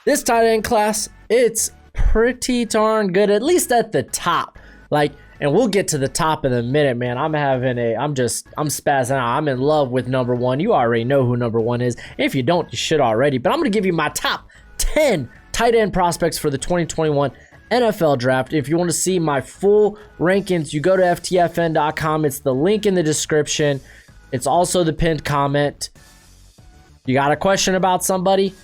This tight end class, it's pretty darn good, at least at the top. And we'll get to the top in a minute, man. I'm spazzing out. I'm in love with number one. You already know who number one is. If you don't, you should already. But I'm going to give you my top 10 tight end prospects for the 2021 NFL draft. If you want to see my full rankings, you go to ftfn.com. It's the link in the description. It's also the pinned comment. You got a question about somebody?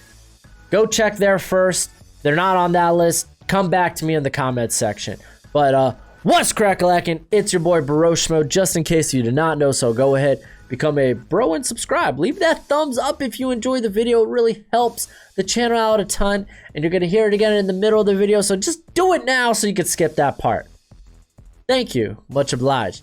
Go check there first. They're not on that list. Come back to me in the comments section. But, what's crack-a-lackin'? It's your boy Baroshmo, just in case you did not know, so go ahead, become a bro and subscribe. Leave that thumbs up if you enjoy the video. It really helps the channel out a ton, and you're going to hear it again in the middle of the video, so just do it now so you can skip that part. Thank you. Much obliged.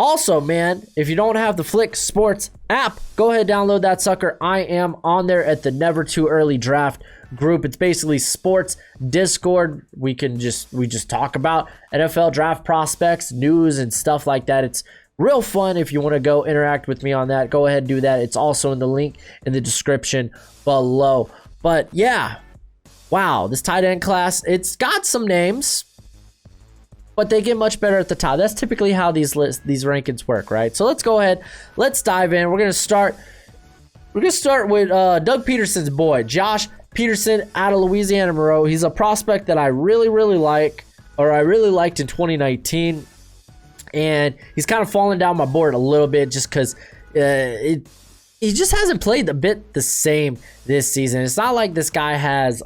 Also, man, if you don't have the Flick Sports app, go ahead and download that sucker. I am on there at the Never Too Early Draft group. It's basically sports Discord. We just talk about NFL draft prospects, news, and stuff like that. It's real fun. If you want to go interact with me on that, go ahead and do that. It's also in the link in the description below. But yeah, wow, this tight end class, it's got some names, but they get much better at the top. That's typically how these rankings work, right? So let's go ahead. Let's dive in. We're gonna start with Doug Peterson's boy, Josh Peterson out of Louisiana Monroe. He's a prospect that I really liked in 2019, and he's kind of fallen down my board a little bit just because he just hasn't played a bit the same this season. It's not like this guy has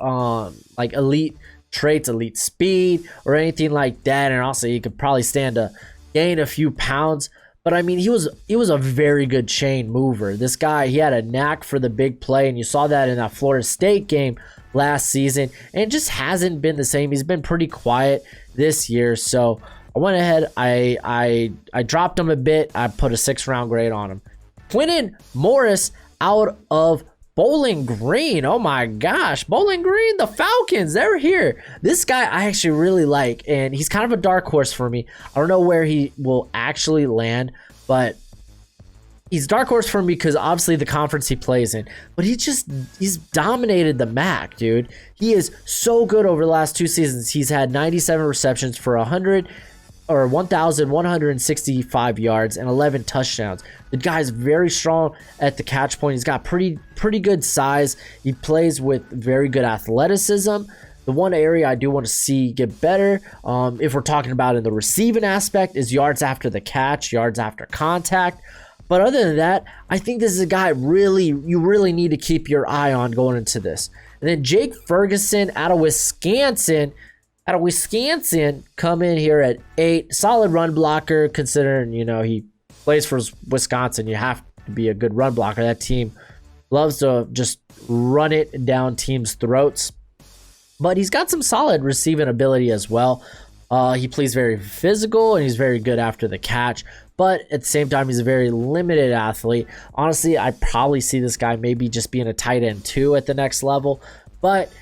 like elite traits, elite speed, or anything like that, and also he could probably stand to gain a few pounds. But I mean, he was a very good chain mover. This guy, he had a knack for the big play, and you saw that in that Florida State game last season, and it just hasn't been the same. He's been pretty quiet this year, so I went ahead, I dropped him a bit. I put a 6th round grade on him. Quinton Morris out of Bowling Green. Oh my gosh, Bowling Green, the Falcons, they're here. This guy I actually really like, and he's kind of a dark horse for me. I don't know where he will actually land, but he's dark horse for me because obviously the conference he plays in, but he's dominated the MAC, dude. He is so good over the last 2 seasons. He's had 97 receptions for 1,165 yards and 11 touchdowns. The guy's very strong at the catch point. He's got pretty good size. He plays with very good athleticism. The one area I do want to see get better, if we're talking about in the receiving aspect, is yards after the catch, yards after contact. But other than that, I think this is a guy you really need to keep your eye on going into this. And then Jake Ferguson out of Wisconsin, come in here at 8. Solid run blocker, considering, he plays for Wisconsin. You have to be a good run blocker. That team loves to just run it down teams' throats. But he's got some solid receiving ability as well. He plays very physical, and he's very good after the catch. But at the same time, he's a very limited athlete. Honestly, I probably see this guy maybe just being a tight end 2 at the next level. But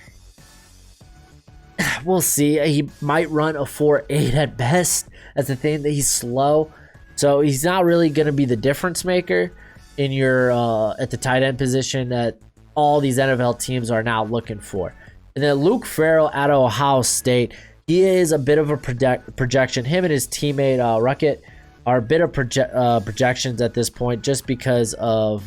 we'll see. He might run a 4.8 at best. That's the thing, that he's slow. So he's not really going to be the difference maker in your at the tight end position that all these NFL teams are now looking for. And then Luke Farrell out of Ohio State. He is a bit of a projection. Him and his teammate Ruckett are a bit of projections at this point just because of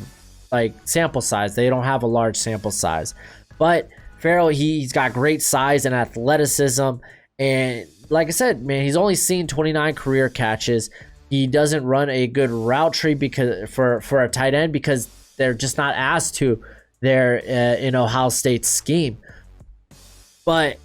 sample size. They don't have a large sample size. But Farrell, he's got great size and athleticism, and like I said, man, he's only seen 29 career catches. He doesn't run a good route tree because for a tight end because they're just not asked to there in Ohio State's scheme. But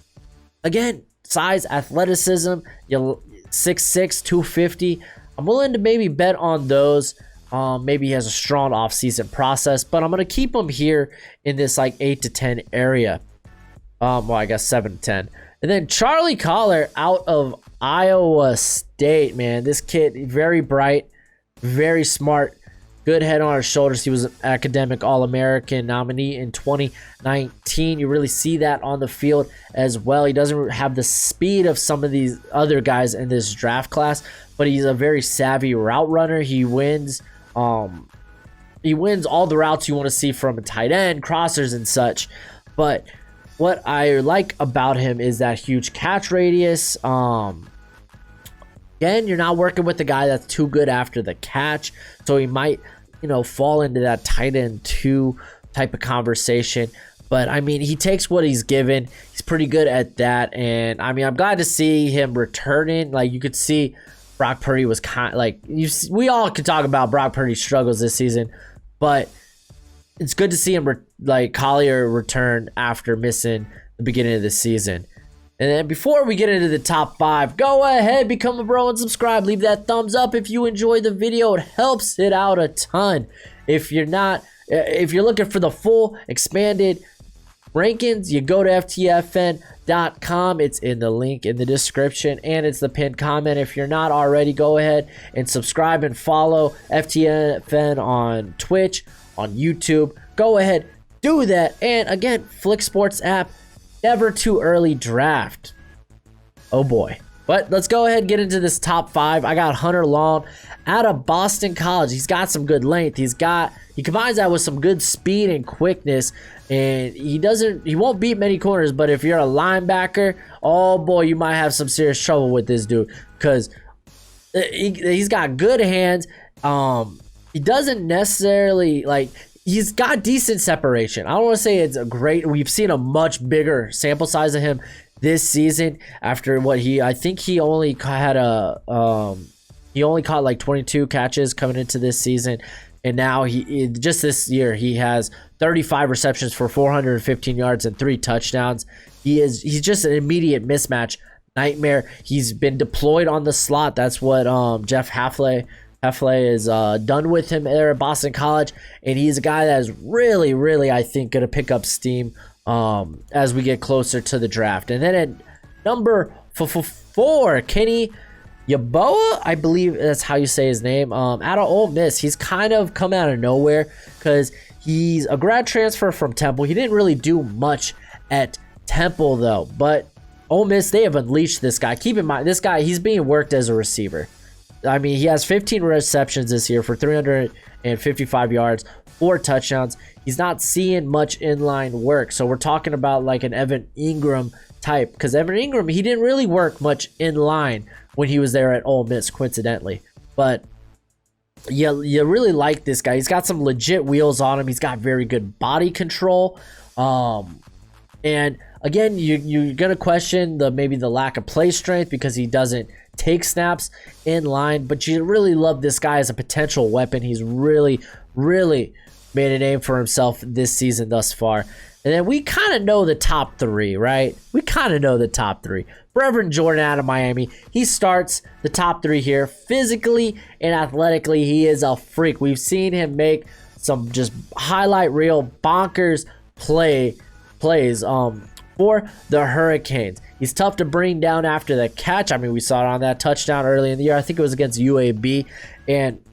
again, size, athleticism, 6'6", 250. I'm willing to maybe bet on those. Maybe he has a strong offseason process, but I'm going to keep him here in this 8 to 10 area. Well, I guess 7 to 10. And then Charlie Collar out of Iowa State, man. This kid, very bright, very smart, good head on his shoulders. He was an academic All-American nominee in 2019. You really see that on the field as well. He doesn't have the speed of some of these other guys in this draft class, but he's a very savvy route runner. He wins all the routes you want to see from a tight end, crossers and such. But what I like about him is that huge catch radius. Again, you're not working with the guy that's too good after the catch, so he might, fall into that tight end 2 type of conversation. But I mean, he takes what he's given. He's pretty good at that, and I mean, I'm glad to see him returning. Like, you could see Brock Purdy was we all could talk about Brock Purdy's struggles this season, but it's good to see him Collier return after missing the beginning of the season. And then before we get into the top 5, go ahead, become a bro and subscribe. Leave that thumbs up if you enjoyed the video. It helps it out a ton. If you're looking for the full expanded rankings, you go to ftfn.com. It's in the link in the description, and it's the pinned comment. If you're not already, go ahead and subscribe and follow ftfn on Twitch, on YouTube. Go ahead, do that. And again, Flick Sports app, never too early draft. Oh boy. But let's go ahead and get into this top 5. I got Hunter Long out of Boston College. He's got some good length. He combines that with some good speed and quickness, and he won't beat many corners, but if you're a linebacker, oh boy, you might have some serious trouble with this dude, because he's got good hands. He doesn't necessarily, he's got decent separation. I don't want to say it's a great. We've seen a much bigger sample size of him this season after I think he only had he only caught like 22 catches coming into this season. And now just this year, he has 35 receptions for 415 yards and 3 touchdowns. He's just an immediate mismatch nightmare. He's been deployed on the slot. That's what Jeff Hafley is done with him there at Boston College, and he's a guy that is really, really, I think, going to pick up steam as we get closer to the draft. And then at number 4, Kenny Yaboa, I believe that's how you say his name, out of Ole Miss. He's kind of come out of nowhere because he's a grad transfer from Temple. He didn't really do much at Temple, though, but Ole Miss, they have unleashed this guy. Keep in mind, this guy, he's being worked as a receiver. I mean, he has 15 receptions this year for 355 yards, 4 touchdowns. He's not seeing much inline work. So we're talking about like an Evan Ingram type, because Evan Ingram, he didn't really work much in line when he was there at Ole Miss, coincidentally. But you really like this guy. He's got some legit wheels on him. He's got very good body control. And again, you're going to question maybe the lack of play strength because he doesn't take snaps in line, but you really love this guy as a potential weapon. He's really, really made a name for himself this season thus far. And then we kind of know the top 3, right? We kind of know the top 3. Reverend Jordan out of Miami. He starts the top 3 here. Physically and athletically, he is a freak. We've seen him make some just highlight reel bonkers plays for the Hurricanes. He's tough to bring down after the catch. I mean, we saw it on that touchdown early in the year. I think it was against UAB. And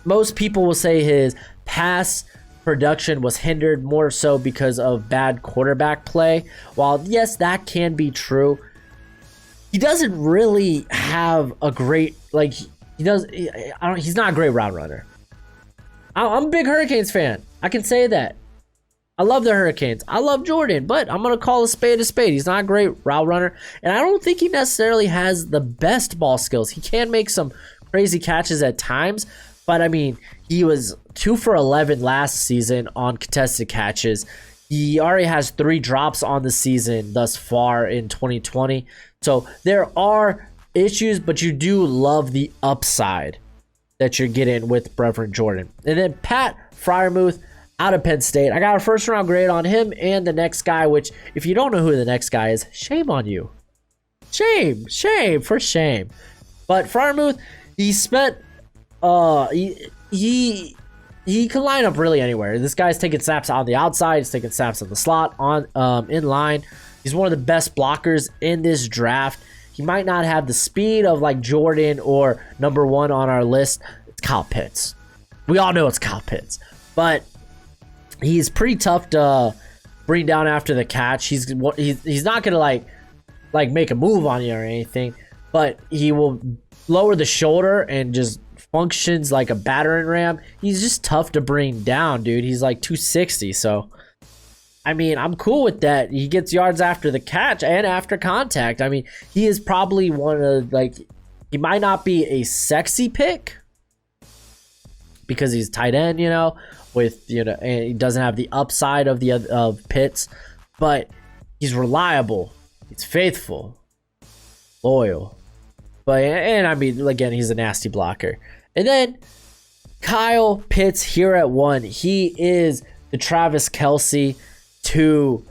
most people will say his pass production was hindered more so because of bad quarterback play. While, yes, that can be true, he doesn't really have a great, he's not a great route runner. I'm a big Hurricanes fan. I can say that. I love the Hurricanes. I love Jordan, but I'm going to call a spade a spade. He's not a great route runner, and I don't think he necessarily has the best ball skills. He can make some crazy catches at times, but I mean, he was 2 for 11 last season on contested catches. He already has 3 drops on the season thus far in 2020. So there are issues, but you do love the upside that you're getting with Reverend Jordan. And then Pat Freiermuth out of Penn State. I got a first round grade on him and the next guy, which if you don't know who the next guy is, shame on you. Shame. But Freiermuth, he spent he can line up really anywhere. This guy's taking snaps on the outside, he's taking snaps on the slot, on in line. He's one of the best blockers in this draft. He might not have the speed of like Jordan or number 1 on our list. It's Kyle Pitts. We all know it's Kyle Pitts. But he's pretty tough to bring down after the catch. He's not gonna like make a move on you or anything, but he will lower the shoulder and just functions like a battering ram. He's just tough to bring down, dude. He's like 260, so I mean, I'm cool with that. He gets yards after the catch and after contact. I mean, he is probably one of, like, he might not be a sexy pick because he's tight end, you know, with, you know, and he doesn't have the upside of the of Pitts, but he's reliable. He's faithful, loyal. But, and I mean, again, he's a nasty blocker. And then Kyle Pitts here at 1. He is the Travis Kelce to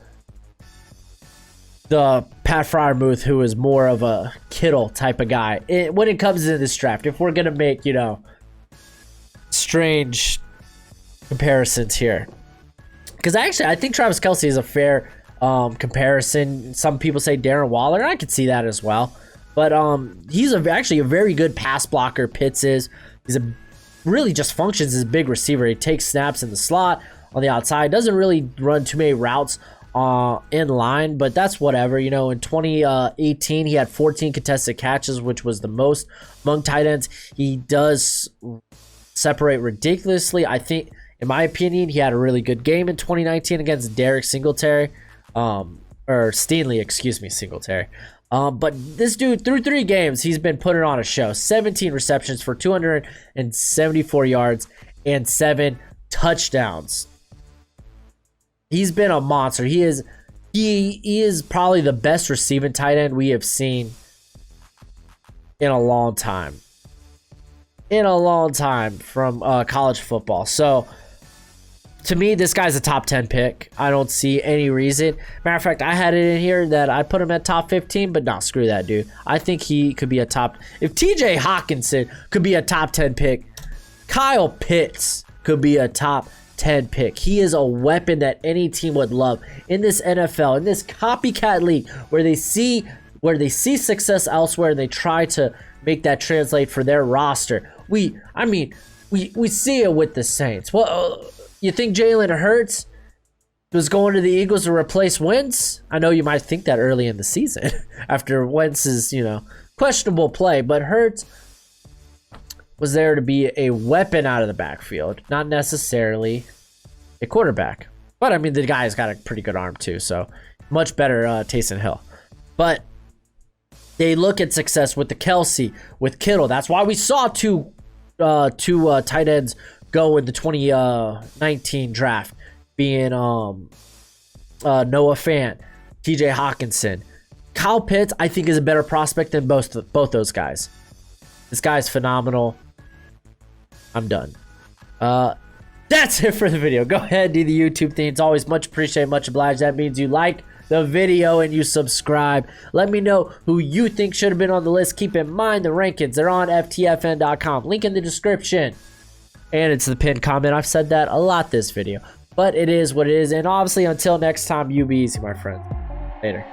the Pat Freiermuth, who is more of a Kittle type of guy. When it comes to this draft, if we're going to make, you know, strange comparisons here. Because actually, I think Travis Kelce is a fair comparison. Some people say Darren Waller, and I could see that as well. But he's actually a very good pass blocker, Pitts is. He's really just functions as a big receiver. He takes snaps in the slot, on the outside, doesn't really run too many routes in line, but that's whatever. You know, in 2018, he had 14 contested catches, which was the most among tight ends. He does separate ridiculously. I think, in my opinion, he had a really good game in 2019 against Derek Singletary, or Stingley, excuse me, Singletary. But this dude, through 3 games, he's been putting on a show. 17 receptions for 274 yards and 7 touchdowns. He's been a monster. He is probably the best receiving tight end we have seen in a long time. From college football. So, to me, this guy's a top 10 pick. I don't see any reason. Matter of fact, I had it in here that I put him at top 15, but nah, screw that, dude. I think he could be a top... If TJ Hawkinson could be a top 10 pick, Kyle Pitts could be a top 10 pick. He is a weapon that any team would love in this NFL, in this copycat league where they see success elsewhere and they try to make that translate for their roster. We see it with the Saints. Well, you think Jalen Hurts was going to the Eagles to replace Wentz? I know you might think that early in the season after Wentz's, you know, questionable play, but Hurts was there to be a weapon out of the backfield, not necessarily a quarterback. But, I mean, the guy's got a pretty good arm, too, so much better Taysom Hill. But they look at success with the Kelce, with Kittle. That's why we saw two tight ends go in the 2019 draft, being Noah Fant, TJ Hawkinson. Kyle Pitts, I think, is a better prospect than both those guys. This guy's phenomenal. I'm done. That's it for the video. Go ahead, do the YouTube thing. It's always much appreciated, much obliged. That means you like the video and you subscribe. Let me know who you think should have been on the list. Keep in mind the rankings. They're on ftfn.com. Link in the description. And it's the pinned comment. I've said that a lot this video, but it is what it is. And obviously, until next time, you be easy, my friend. Later.